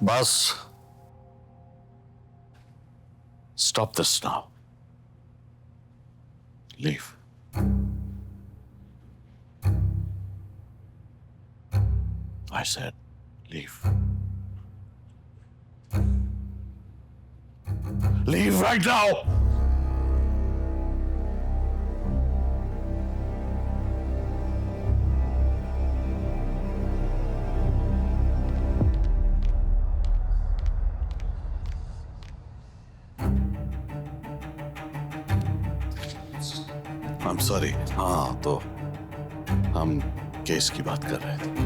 बस, stop this now. Leave. I said, leave. Leave right now! I'm sorry. हाँ, तो हम केस की बात कर रहे थे।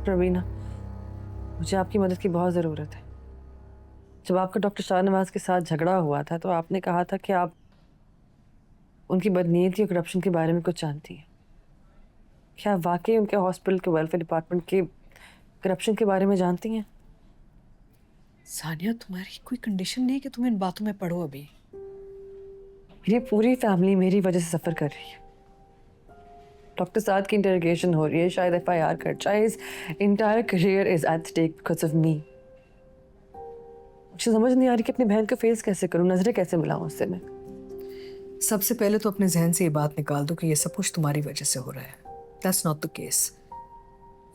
रवीना, मुझे आपकी मदद की बहुत ज़रूरत है। जब आपका डॉक्टर शाहनवाज के साथ झगड़ा हुआ था तो आपने कहा था कि आप उनकी बदनीयती और करप्शन के बारे में कुछ जानती हैं। क्या आप वाकई उनके हॉस्पिटल के वेलफेयर डिपार्टमेंट के करप्शन के बारे में जानती हैं? सानिया, तुम्हारी कोई कंडीशन नहीं है कि तुम इन बातों में पढ़ो अभी। मेरी पूरी फैमिली मेरी वजह से सफ़र कर रही है। डॉक्टर साद की इंटरोगेशन हो रही है, शायद FIR कर जाए। His entire career is at stake because of me. मुझे समझ नहीं आ रही कि अपनी बहन को फेस कैसे करूं, नजरें कैसे मिलाऊं उससे मैं। सबसे पहले तो अपने जहन से ये बात निकाल दो कि ये सब कुछ तुम्हारी वजह से हो रहा है। That's not the case.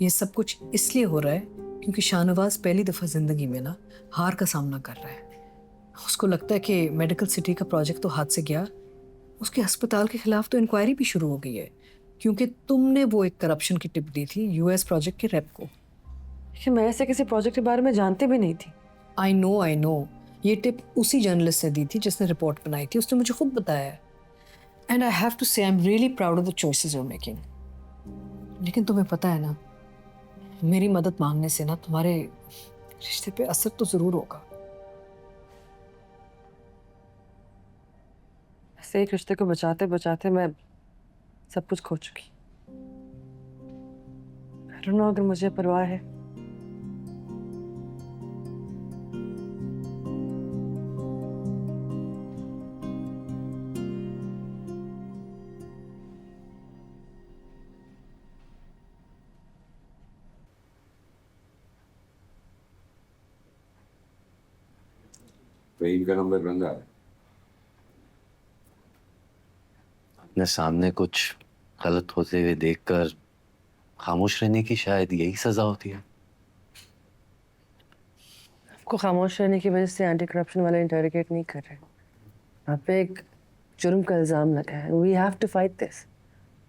ये सब कुछ इसलिए हो रहा है क्योंकि शाहनवाज पहली दफ़ा ज़िंदगी में ना हार का सामना कर रहा है। उसको लगता है कि मेडिकल सिटी का प्रोजेक्ट तो हाथ से गया, उसके अस्पताल के खिलाफ तो इंक्वायरी भी शुरू हो गई है क्योंकि तुमने वो एक करप्शन की टिप दी थी US प्रोजेक्ट के रेप को। कि मैं ऐसे किसी प्रोजेक्ट के बारे में जानती भी नहीं थी। आई नो ये टिप उसी जर्नलिस्ट ने दी थी जिसने रिपोर्ट बनाई थी, उसने मुझे खुद बताया है। And I have to say I am really proud of the choices you are making. लेकिन तुम्हें पता है ना, मेरी मदद मांगने से ना तुम्हारे रिश्ते पे असर तो जरूर होगा। ऐसे एक रिश्ते को बचाते बचाते मैं सब कुछ खो चुकी। I don't know, अगर मुझे परवाह है। ट्रेन का नंबर बंद है। अपने सामने कुछ गलत होते हुए देखकर खामोश रहने की शायद यही सजा होती है। आपको खामोश रहने की वजह से एंटी करप्शन वाले इंटरोगेट नहीं कर रहे। आप पे एक जुर्म का इल्ज़ाम लगा है। We have to fight this.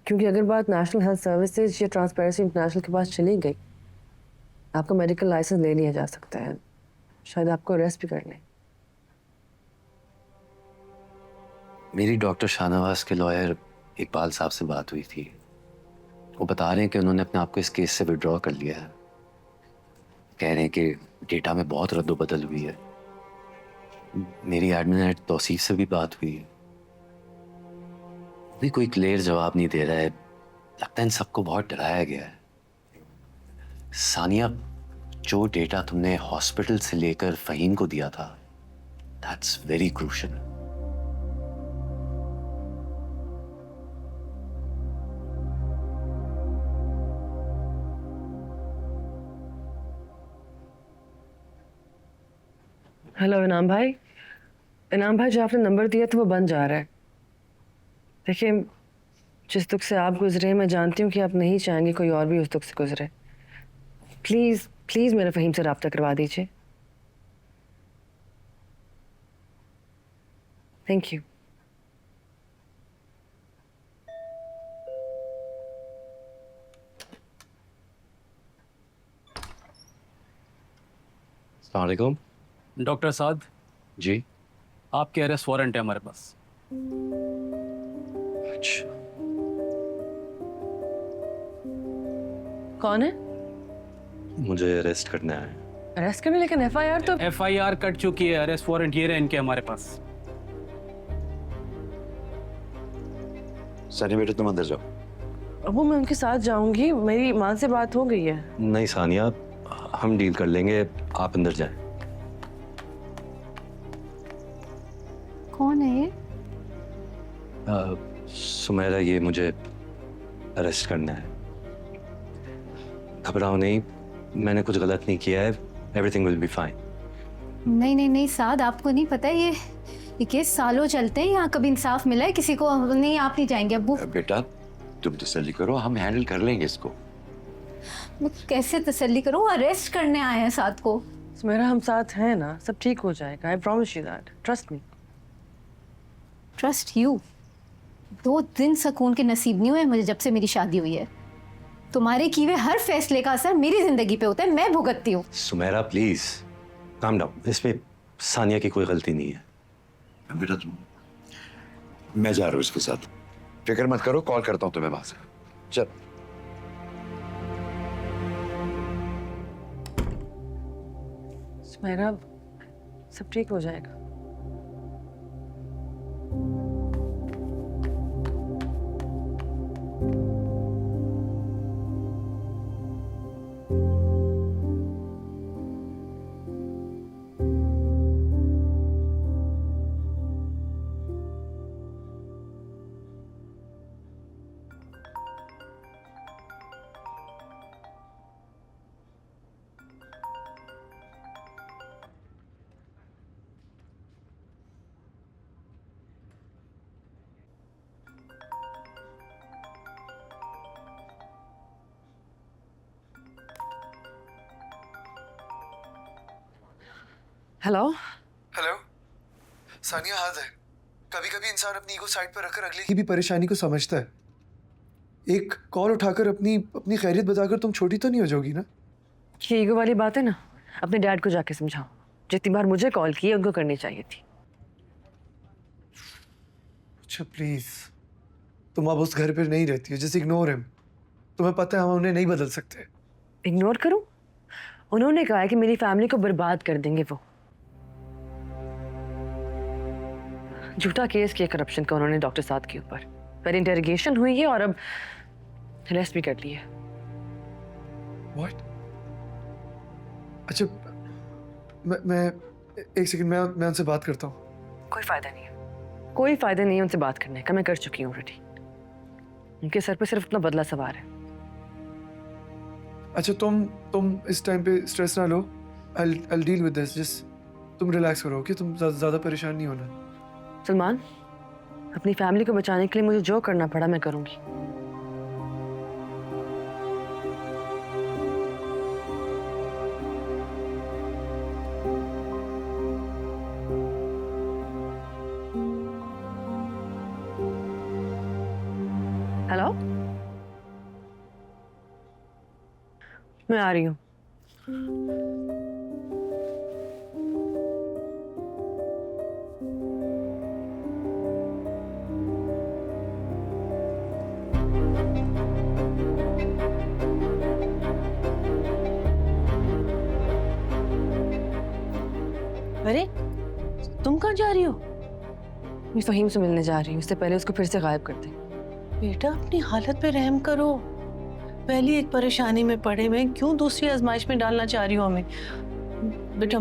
क्योंकि अगर बात नेशनल हेल्थ सर्विसेज या ट्रांसपेरेंसी इंटरनेशनल के पास चली गई, आपका मेडिकल लाइसेंस ले लिया जा सकता है। शायद आपको अरेस्ट भी कर लें। मेरी डॉक्टर शाहनवाज के लॉयर इकबाल साहब से बात हुई थी। वो बता रहे हैं कि उन्होंने अपने आप को इस केस से विड्रॉ कर लिया है। कह रहे हैं कि डेटा में बहुत रद्दोबदल हुई है। मेरी एडमिन हेड तौसीफ से भी बात हुई है, भी कोई क्लियर जवाब नहीं दे रहा है। लगता है इन सबको बहुत डराया गया है। सानिया, जो डेटा तुमने हॉस्पिटल से लेकर फहीम को दिया था, दैट्स वेरी क्रूशियल। हेलो इनाम भाई। इनाम भाई, जो आपने नंबर दिया था वो बंद जा रहा है। देखिए, जिस दुख से आप गुजरे, मैं जानती हूँ कि आप नहीं चाहेंगे कोई और भी उस दुख से गुजरे। प्लीज़ प्लीज़ मेरे फ़हीम से रब्ता करवा दीजिए। Thank you. अस्सलाम वालेकुम। डॉक्टर साद, जी। आपके अरेस्ट वारंट है हमारे पास। अच्छा, कौन है? मुझे अरेस्ट करना है। अरेस्ट करने? लेकिन FIR तो FIR कट चुकी है, अरेस्ट वारंट ये रहे इनके हमारे पास। सानिया बेटा, तुम अंदर जाओ। अब मैं उनके साथ जाऊंगी। मेरी माँ से बात हो गई है। नहीं सानिया, हम डील कर लेंगे, आप अंदर जाएं। कौन है ये? सुमैरा, ये मुझे अरेस्ट करना है। घबराओ नहीं, मैंने कुछ गलत नहीं किया है। Everything will be fine. नहीं नहीं नहीं साद, आपको नहीं पता ये केस सालों चलते हैं, यहाँ कभी इंसाफ मिला है किसी को? नहीं, आप नहीं जाएंगे अब्बू। बेटा तुम तसल्ली करो, हम हैंडल कर लेंगे इसको। मैं कैसे तसल्ली करूँ? अरेस्ट करने आए हैं साद को। मेरा हम साथ हैं ना, सब ठीक हो जाएगा। I promise you that, trust me. Trust you? 2 दिन सुकून के नसीब नहीं हुए मुझे जब से मेरी शादी हुई है। तुम्हारे किए हुए हर फैसले का असर मेरी जिंदगी पे होता है, मैं भुगतती हूँ। सुमेरा प्लीज काम डाउन, इसमें सानिया की कोई गलती नहीं है। बेटा तुम, मैं जा रहा हूँ इसके साथ, फिक्र मत करो, कॉल करता हूँ तुम्हें वहां से। चल। मेरा सब ठीक हो जाएगा। हेलो हेलो सानिया, हाथ है। कभी कभी इंसान अपनी ईगो साइड पर रखकर अगले की भी परेशानी को समझता है। एक कॉल उठाकर अपनी अपनी खैरियत बताकर तुम छोटी तो नहीं हो जाओगी ना? ये ईगो वाली बात है ना, अपने डैड को जाके समझाओ। जितनी बार मुझे कॉल की है उनको करनी चाहिए थी। अच्छा प्लीज, तुम अब उस घर पर नहीं रहती हो, जस्ट इग्नोर हिम। तुम्हें पता है हम उन्हें नहीं बदल सकते। इग्नोर करूं? उन्होंने कहा है कि मेरी फैमिली को बर्बाद कर देंगे वो। झूठा केस किया करप्शन का उन्होंने डॉक्टर साद के ऊपर। पर इंटेरोगेशन हुई है और अब अरेस्ट भी कर ली है। What? अच्छा मैं एक सेकंड, मैं उनसे बात करता हूँ। कोई फायदा नहीं है, कोई फायदा नहीं है उनसे बात करने का। मैं कर चुकी हूँ ऑलरेडी। उनके सर पे सिर्फ अपना बदला सवार है। अच्छा तुम इस टाइम पे स्ट्रेस ना लो। I'll deal with this. Just तुम रिलैक्स करो, ओके? तुम ज़्यादा परेशान नहीं होना। सलमान, अपनी फैमिली को बचाने के लिए मुझे जो करना पड़ा मैं करूंगी। हेलो, मैं आ रही हूँ। अरे तुम कहाँ जा रही हो? मैं फहीम से मिलने जा रही हूँ, इससे पहले उसको फिर से गायब कर दे। बेटा अपनी हालत पे रहम करो। पहली एक परेशानी में पड़े हुए क्यों दूसरी आजमाइश में डालना चाह रही हो हमें? बेटा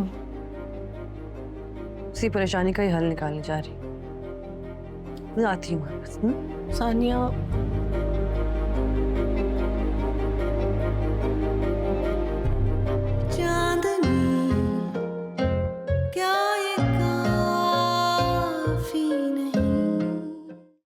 उसी परेशानी का ही हल निकालने जा रही हूँ। मैं आती हूँ वापस। सानिया